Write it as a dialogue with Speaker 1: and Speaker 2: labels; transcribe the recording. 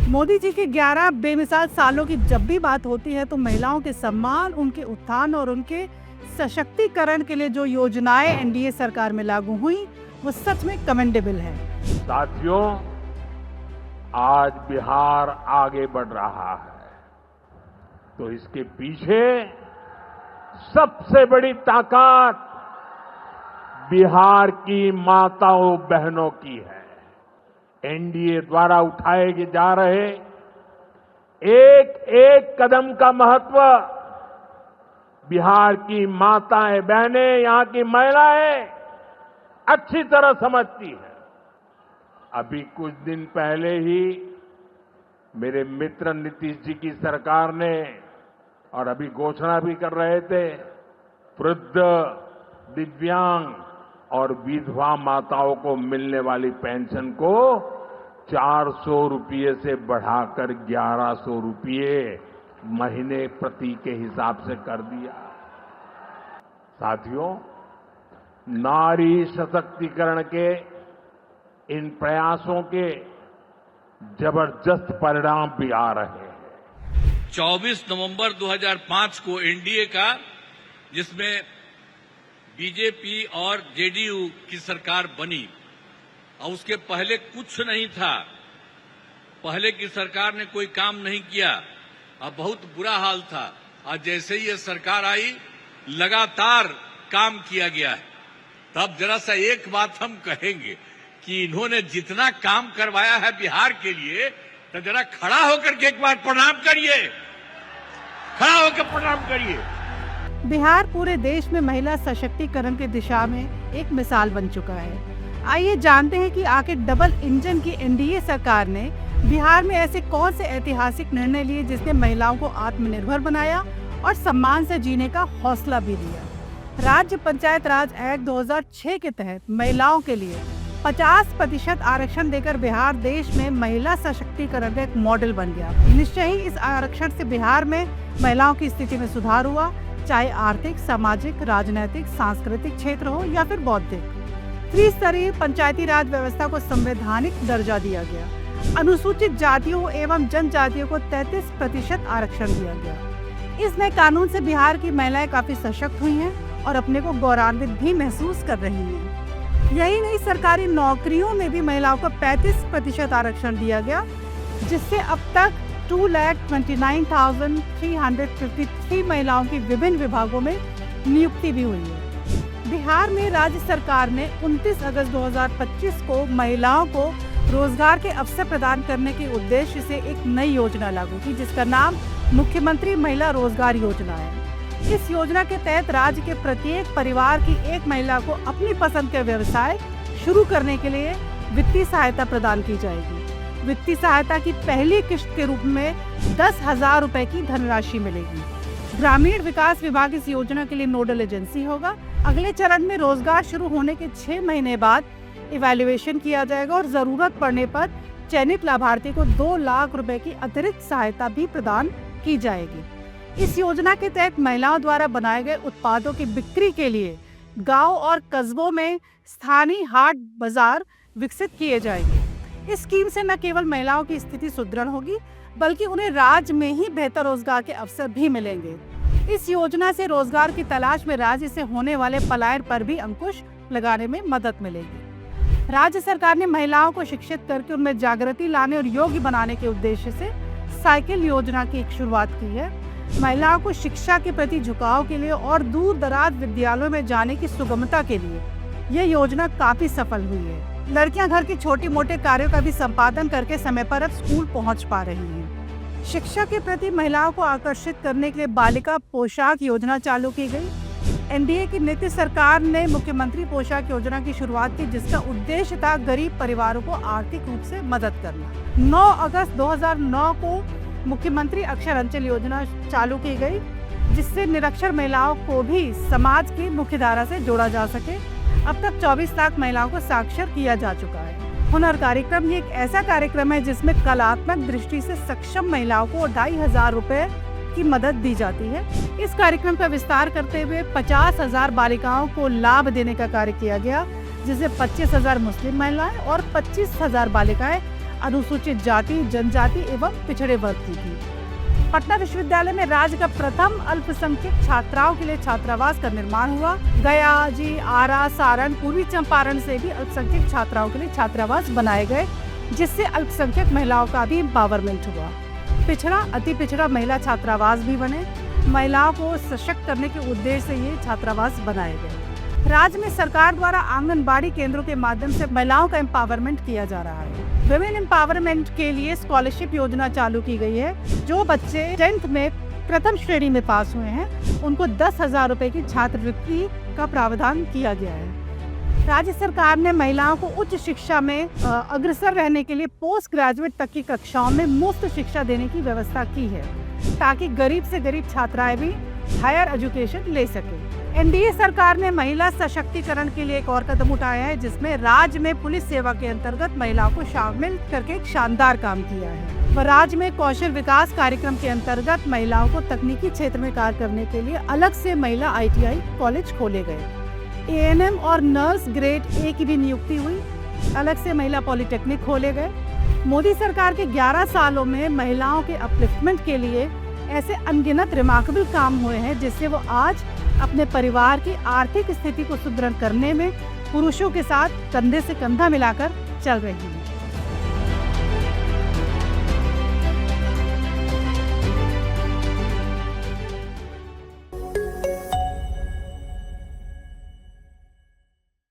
Speaker 1: मोदी जी के 11 बेमिसाल सालों की जब भी बात होती है तो महिलाओं के सम्मान, उनके उत्थान और उनके सशक्तिकरण के लिए जो योजनाएं एनडीए सरकार में लागू हुई वो सच में कमेंडेबल है।
Speaker 2: साथियों, आज बिहार आगे बढ़ रहा है तो इसके पीछे सबसे बड़ी ताकत बिहार की माताओं बहनों की है। एनडीए द्वारा उठाए जा रहे एक एक कदम का महत्व बिहार की माताएं बहनें, यहां की महिलाएं अच्छी तरह समझती हैं। अभी कुछ दिन पहले ही मेरे मित्र नीतीश जी की सरकार ने, और अभी घोषणा भी कर रहे थे, वृद्ध, दिव्यांग और विधवा माताओं को मिलने वाली पेंशन को 400 रुपये से बढ़ाकर 1100 रुपये महीने प्रति के हिसाब से कर दिया। साथियों, नारी सशक्तिकरण के इन प्रयासों के जबरदस्त परिणाम भी आ रहे हैं।
Speaker 3: 24 नवंबर 2005 को एनडीए का, जिसमें बीजेपी और जेडीयू की सरकार बनी, और उसके पहले कुछ नहीं था। पहले की सरकार ने कोई काम नहीं किया और बहुत बुरा हाल था। और जैसे ही ये सरकार आई, लगातार काम किया गया है। तब जरा सा एक बात हम कहेंगे कि इन्होंने जितना काम करवाया है बिहार के लिए, तो जरा खड़ा होकर के एक बार प्रणाम करिए, खड़ा होकर प्रणाम करिए।
Speaker 1: बिहार पूरे देश में महिला सशक्तिकरण की दिशा में एक मिसाल बन चुका है। आइए जानते हैं कि आखिर डबल इंजन की एनडीए सरकार ने बिहार में ऐसे कौन से ऐतिहासिक निर्णय लिए जिसने महिलाओं को आत्मनिर्भर बनाया और सम्मान से जीने का हौसला भी दिया। राज्य पंचायत राज एक्ट 2006 के तहत महिलाओं के लिए 50% आरक्षण देकर बिहार देश में महिला सशक्तिकरण का एक मॉडल बन गया। निश्चय ही इस आरक्षण से बिहार में महिलाओं की स्थिति में सुधार हुआ, चाहे आर्थिक, सामाजिक, राजनीतिक, सांस्कृतिक क्षेत्र हो या फिर बौद्धिक। त्रिस्तरीय पंचायती राज व्यवस्था को संवैधानिक दर्जा दिया गया। अनुसूचित जातियों एवं जनजातियों को 33% आरक्षण दिया गया। इस नए कानून से बिहार की महिलाएं काफी सशक्त हुई हैं और अपने को गौरवान्वित भी महसूस कर रही हैं। यही नहीं, सरकारी नौकरियों में भी महिलाओं को 35% आरक्षण दिया गया, जिससे अब तक 2,29,353 महिलाओं की विभिन्न विभागों में नियुक्ति भी हुई है। बिहार में राज्य सरकार ने 29 अगस्त 2025 को महिलाओं को रोजगार के अवसर प्रदान करने के उद्देश्य से एक नई योजना लागू की, जिसका नाम मुख्यमंत्री महिला रोजगार योजना है। इस योजना के तहत राज्य के प्रत्येक परिवार की एक महिला को अपनी पसंद के व्यवसाय शुरू करने के लिए वित्तीय सहायता प्रदान की जाएगी। वित्तीय सहायता की पहली किश्त के रूप में 10,000 रुपए की धनराशि मिलेगी। ग्रामीण विकास विभाग इस योजना के लिए नोडल एजेंसी होगा। अगले चरण में रोजगार शुरू होने के 6 महीने बाद इवैल्यूएशन किया जाएगा और जरूरत पड़ने पर चयनित लाभार्थी को 2 लाख रुपए की अतिरिक्त सहायता भी प्रदान की जाएगी। इस योजना के तहत महिलाओं द्वारा बनाए गए उत्पादों की बिक्री के लिए गांव और कस्बों में स्थानीय हाट बाजार विकसित किए जाएंगे। इस स्कीम से न केवल महिलाओं की स्थिति सुदृढ़ होगी, बल्कि उन्हें राज्य में ही बेहतर रोजगार के अवसर भी मिलेंगे। इस योजना से रोजगार की तलाश में राज्य से होने वाले पलायन पर भी अंकुश लगाने में मदद मिलेगी। राज्य सरकार ने महिलाओं को शिक्षित करके उनमें जागृति लाने और योग्य बनाने के उद्देश्य से साइकिल योजना की एक शुरुआत की है। महिलाओं को शिक्षा के प्रति झुकाव के लिए और दूर दराज विद्यालयों में जाने की सुगमता के लिए यह योजना काफी सफल हुई है। लड़कियां घर के छोटे मोटे कार्यों का भी संपादन करके समय पर अब स्कूल पहुंच पा रही हैं। शिक्षा के प्रति महिलाओं को आकर्षित करने के लिए बालिका पोशाक योजना चालू की गई। एनडीए की नीतीश सरकार ने मुख्यमंत्री पोशाक योजना की शुरुआत की, जिसका उद्देश्य था गरीब परिवारों को आर्थिक रूप से मदद करना। 9 अगस्त 2009 को मुख्यमंत्री अक्षर अंचल योजना चालू की गई, जिससे निरक्षर महिलाओं को भी समाज की मुख्यधारा से जोड़ा जा सके। अब तक 24 लाख महिलाओं को साक्षर किया जा चुका है। हुनर कार्यक्रम ये एक ऐसा कार्यक्रम है जिसमें कलात्मक दृष्टि से सक्षम महिलाओं को 2,500 रुपए की मदद दी जाती है। इस कार्यक्रम का विस्तार करते हुए 50,000 बालिकाओं को लाभ देने का कार्य किया गया, जिससे 25,000 मुस्लिम महिलाएं और 25,000 बालिकाएं अनुसूचित जाति, जनजाति एवं पिछड़े वर्ग की थी। पटना विश्वविद्यालय में राज्य का प्रथम अल्पसंख्यक छात्राओं के लिए छात्रावास का निर्माण हुआ। गया, जी, आरा, सारण, पूर्वी चंपारण से भी अल्पसंख्यक छात्राओं के लिए छात्रावास बनाए गए, जिससे अल्पसंख्यक महिलाओं का भी एम्पावरमेंट हुआ। पिछड़ा, अति पिछड़ा महिला छात्रावास भी बने। महिलाओं को सशक्त करने के उद्देश्य से ये छात्रावास बनाए गए। राज्य में सरकार द्वारा आंगनबाड़ी केंद्रों के माध्यम से महिलाओं का एम्पावरमेंट किया जा रहा है। विमेन एम्पावरमेंट के लिए स्कॉलरशिप योजना चालू की गई है। जो बच्चे 10th में प्रथम श्रेणी में पास हुए हैं उनको 10,000 रुपए की छात्रवृत्ति का प्रावधान किया गया है। राज्य सरकार ने महिलाओं को उच्च शिक्षा में अग्रसर रहने के लिए पोस्ट ग्रेजुएट तक की कक्षाओं में मुफ्त शिक्षा देने की व्यवस्था की है, ताकि गरीब से गरीब छात्राएं भी हायर एजुकेशन ले सके। एनडीए सरकार ने महिला सशक्तिकरण के लिए एक और कदम उठाया है, जिसमें राज्य में पुलिस सेवा के अंतर्गत महिलाओं को शामिल करके एक शानदार काम किया है। वह राज्य में कौशल विकास कार्यक्रम के अंतर्गत महिलाओं को तकनीकी क्षेत्र में कार्य करने के लिए अलग से महिला ITI कॉलेज खोले गए। ANM और नर्स ग्रेड A की भी नियुक्ति हुई। अलग से महिला पॉलिटेक्निक खोले गए। मोदी सरकार के 11 सालों में महिलाओं के अपलिफ्टमेंट के लिए ऐसे अनगिनत रिमार्केबल काम हुए हैं, जिससे वो आज अपने परिवार की आर्थिक स्थिति को सुदृढ़ करने में पुरुषों के साथ कंधे से कंधा मिलाकर चल रही है।